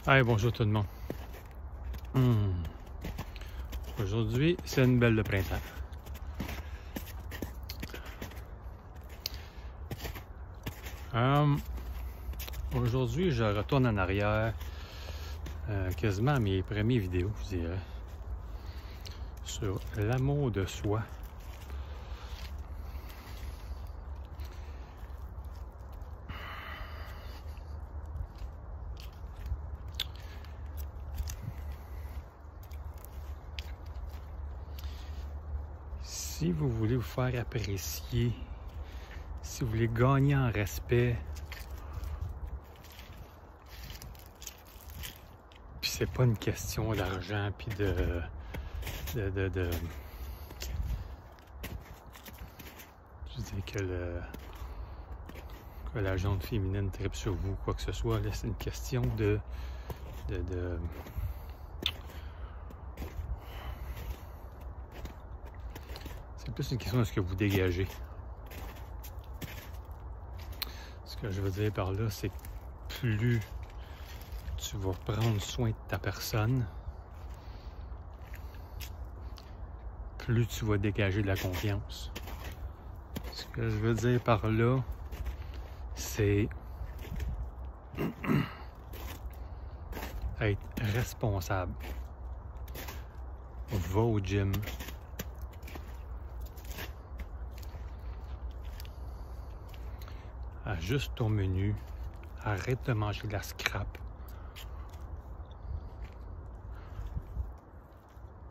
Hey, bonjour tout le monde. Aujourd'hui, c'est une belle de printemps. Aujourd'hui, je retourne en arrière quasiment à mes premières vidéos, je dirais, sur l'amour de soi. Si vous voulez vous faire apprécier, si vous voulez gagner en respect, puis c'est pas une question d'argent puis de je dis que la gente féminine tripe sur vous, quoi que ce soit, là, c'est une question c'est plus une question de ce que vous dégagez. Ce que je veux dire par là, c'est que plus tu vas prendre soin de ta personne, plus tu vas dégager de la confiance. Ce que je veux dire par là, c'est être responsable. Va au gym. Ajuste ton menu. Arrête de manger de la scrap.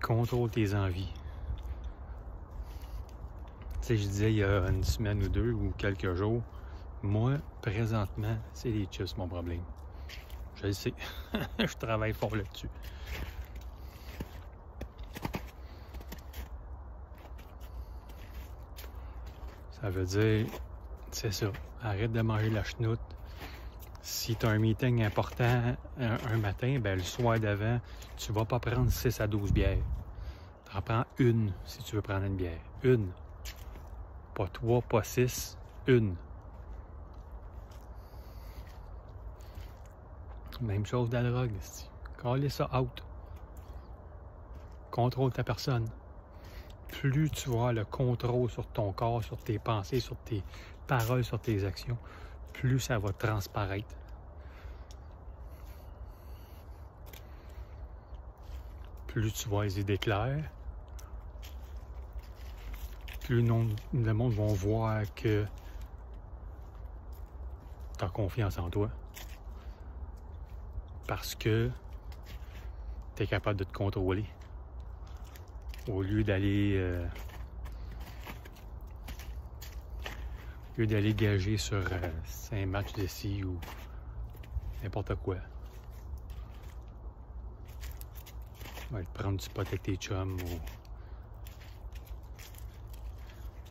Contrôle tes envies. Tu sais, je disais il y a une semaine ou deux ou quelques jours, moi, présentement, c'est les chips mon problème. Je le sais. Je travaille fort là-dessus. Ça veut dire, c'est ça, arrête de manger la chenoute. Si tu as un meeting important un matin, ben le soir d'avant, tu vas pas prendre 6 à 12 bières. Tu en prends une si tu veux prendre une bière. Une. Pas 3, pas 6, une. Même chose dans la drogue. Calez ça out. Contrôle ta personne. Plus tu vas avoir le contrôle sur ton corps, sur tes pensées, sur tes paroles, sur tes actions, plus ça va transparaître. Plus tu vas avoir les idées claires, plus le monde va voir que tu as confiance en toi. Parce que tu es capable de te contrôler. Au lieu d'aller gager sur 5 matchs de ci ou n'importe quoi. Ouais, prendre du pot avec tes chums ou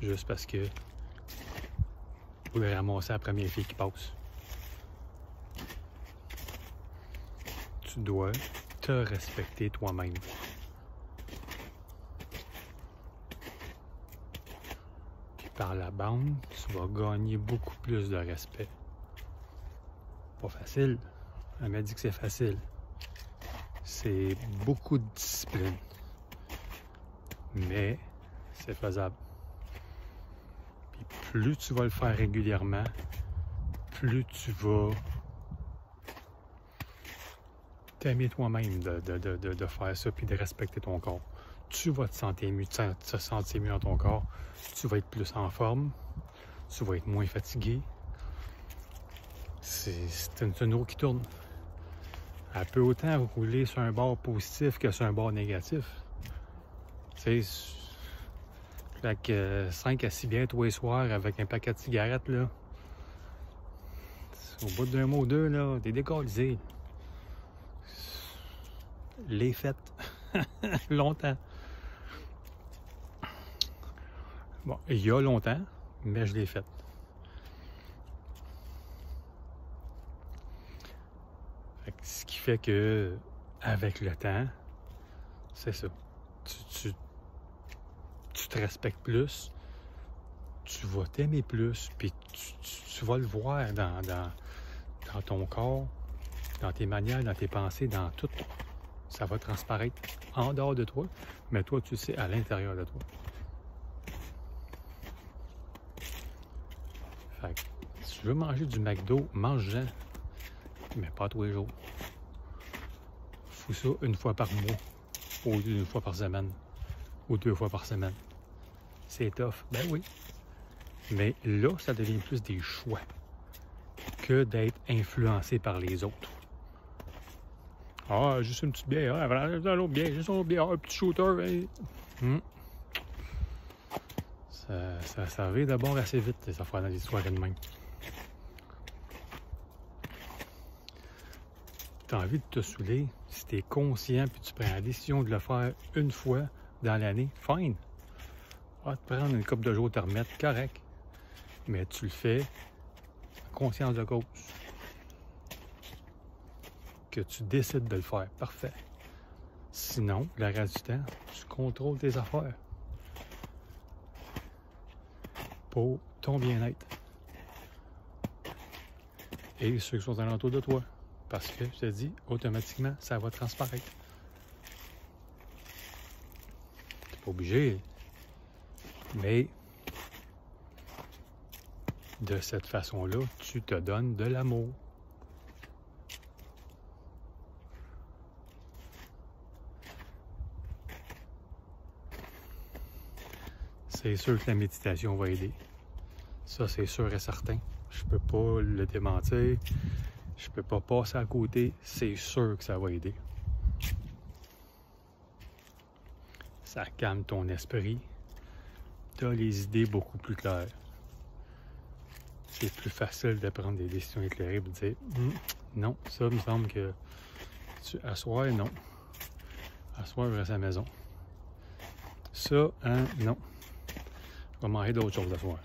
juste parce que vous voulez ramasser la première fille qui passe. Tu dois te respecter toi-même. Par la bande, tu vas gagner beaucoup plus de respect. Pas facile. Elle m'a dit que c'est facile. C'est beaucoup de discipline. Mais c'est faisable. Puis plus tu vas le faire régulièrement, plus tu vas t'aimer toi-même de faire ça puis de respecter ton corps. Tu vas te sentir mieux, dans ton corps. Tu vas être plus en forme. Tu vas être moins fatigué. C'est une roue qui tourne. Elle peut autant rouler sur un bord positif que sur un bord négatif. Tu sais, fait que 5 à 6 bières tous les soirs avec un paquet de cigarettes, là, au bout d'un mois ou deux, là, t'es décalisé. Les fêtes. Longtemps. Bon, il y a longtemps, mais je l'ai faite. Ce qui fait que, avec le temps, c'est ça. Tu te respectes plus, tu vas t'aimer plus, puis tu vas le voir dans ton corps, dans tes manières, dans tes pensées, dans tout. Ça va transparaître en dehors de toi, mais toi, tu le sais à l'intérieur de toi. Fait que, si tu veux manger du McDo, mange-en, mais pas tous les jours. Fous ça une fois par mois, ou une fois par semaine, ou 2 fois par semaine. C'est tough, ben oui. Mais là, ça devient plus des choix que d'être influencé par les autres. Ah, juste une petite bière, ah, voilà, un autre bière, juste une autre bière, un petit shooter. Hein. Ça arrive d'abord assez vite, les affaires dans l'histoire de même. Tu as envie de te saouler, si tu es conscient puis tu prends la décision de le faire une fois dans l'année, fine. Ah, te prendre une couple de jours te remettre, correct. Mais tu le fais en conscience de cause. Que tu décides de le faire, parfait. Sinon, le reste du temps, tu contrôles tes affaires. Pour ton bien-être. Et ceux qui sont alentour de toi. Parce que, je te dis, automatiquement, ça va transparaître. Tu n'es pas obligé. Mais, de cette façon-là, tu te donnes de l'amour. C'est sûr que la méditation va aider. Ça, c'est sûr et certain. Je peux pas le démentir. Je peux pas passer à côté. C'est sûr que ça va aider. Ça calme ton esprit. Tu as les idées beaucoup plus claires. C'est plus facile de prendre des décisions éclairées et de dire non, ça me semble que à soir, non. À soir, je reste à la maison. Ça, hein, non. Je vais manger d'autres choses à soir.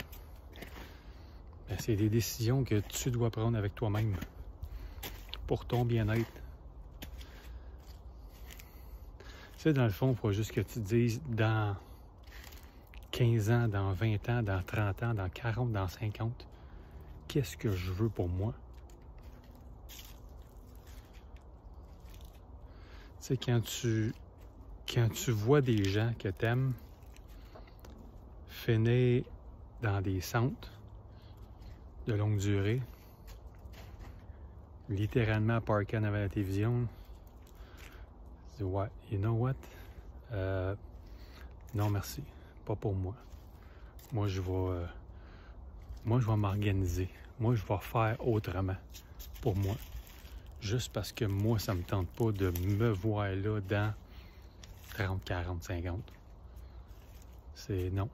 Ben, c'est des décisions que tu dois prendre avec toi-même pour ton bien-être. Tu sais, dans le fond, il faut juste que tu te dises dans 15 ans, dans 20 ans, dans 30 ans, dans 40, dans 50, qu'est-ce que je veux pour moi? Tu sais, quand tu vois des gens que tu aimes finir dans des centres de longue durée, littéralement parqués en avant de la télévision, tu dis, ouais, you know what? Non, merci, pas pour moi. Moi, je vais m'organiser. Moi, je vais faire autrement pour moi. Juste parce que moi, ça me tente pas de me voir là dans 30, 40, 50. C'est non.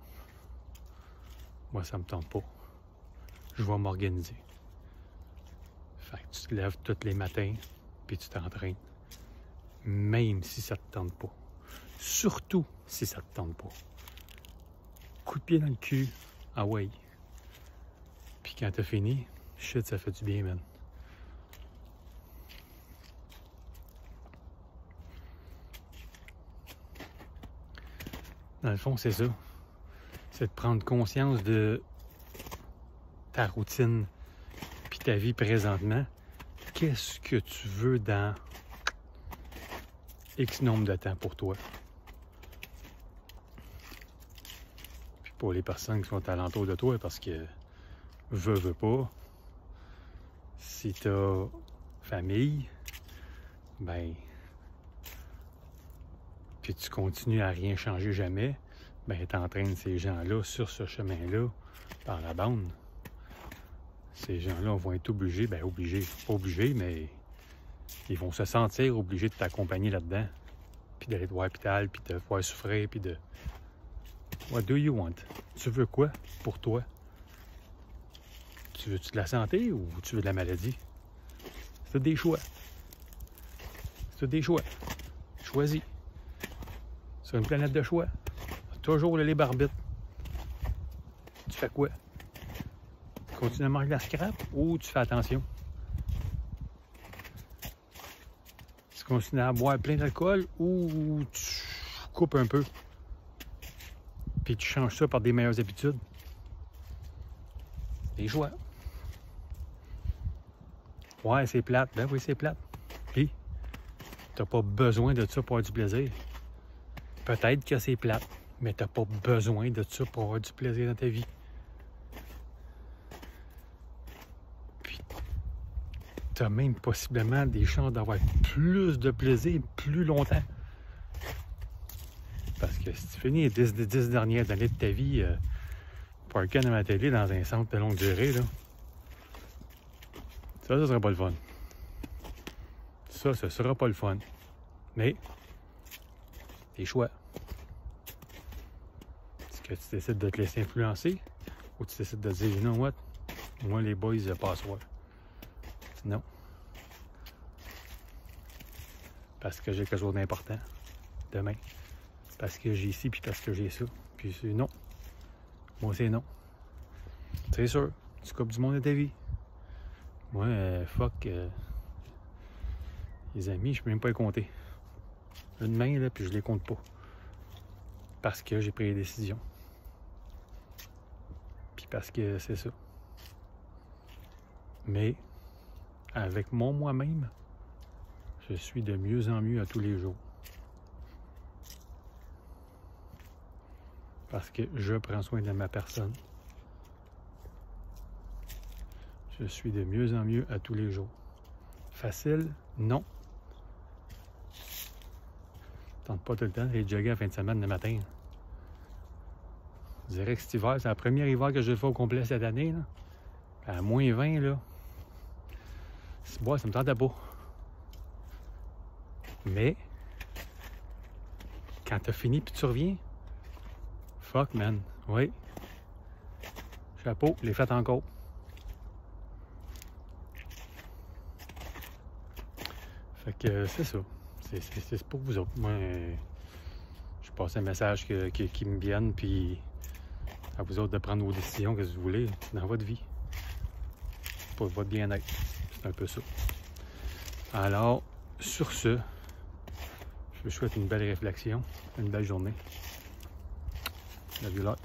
Moi, ça me tente pas. Je vais m'organiser. Fait que tu te lèves tous les matins, puis tu t'entraînes. Même si ça te tente pas. Surtout si ça te tente pas. Coup de pied dans le cul, ah ouais. Puis quand t'as fini, shit, ça fait du bien, man. Dans le fond, c'est ça. C'est de prendre conscience de ta routine puis ta vie présentement. Qu'est-ce que tu veux dans X nombre de temps pour toi? Puis pour les personnes qui sont alentour de toi, parce que veux pas, si t'as famille, ben, puis tu continues à rien changer jamais, ben t'entraînes ces gens-là sur ce chemin-là par la bande. Ces gens-là vont être obligés, ben obligés, pas obligés, mais ils vont se sentir obligés de t'accompagner là-dedans, puis d'aller te voir à l'hôpital, puis de te voir souffrir, puis de... What do you want? Tu veux quoi pour toi? Tu veux-tu de la santé ou tu veux de la maladie? C'est des choix. C'est des choix. Choisis. Sur une planète de choix. Toujours le libre arbitre. Tu fais quoi? Tu continues à manger la scrap ou tu fais attention? Tu continues à boire plein d'alcool ou tu coupes un peu? Puis tu changes ça par des meilleures habitudes? Des choix. Ouais, c'est plate. Ben oui, c'est plate. Puis, t'as pas besoin de ça pour avoir du plaisir. Peut-être que c'est plate, mais t'as pas besoin de ça pour avoir du plaisir dans ta vie. Puis, t'as même possiblement des chances d'avoir plus de plaisir plus longtemps. Parce que si tu finis les 10 dernières années de ta vie parqué devant la télé dans un centre de longue durée, là, ça sera pas le fun. Ça, ce sera pas le fun. Mais, tes choix. Est-ce que tu décides de te laisser influencer ou tu décides de dire, you know what, moi les boys, passoire. Non. Parce que j'ai quelque chose d'important demain. Parce que j'ai ci, puis parce que j'ai ça. Puis c'est non. Moi, c'est non. C'est sûr, tu coupes du monde de ta vie. Moi, fuck. Les amis, je peux même pas les compter. Une main, là, puis je les compte pas. Parce que j'ai pris des décisions. Puis parce que c'est ça. Mais, avec mon moi-même, je suis de mieux en mieux à tous les jours. Parce que je prends soin de ma personne. Je suis de mieux en mieux à tous les jours. Facile? Non. Tente pas tout le temps d'aller jogger à la fin de semaine le matin. Je dirais que cet hiver, c'est le premier hiver que je fais au complet cette année. Là. À moins 20, là. C'est bon, ça me tente pas. Mais, quand t'as fini puis tu reviens, fuck, man. Oui. Chapeau, les faites encore. Fait que c'est ça. C'est pour vous autres. Moi, je passe un message qui me vienne, puis à vous autres de prendre vos décisions que vous voulez dans votre vie. Pour votre bien-être. C'est un peu ça. Alors, sur ce, je vous souhaite une belle réflexion, une belle journée. Love you lot.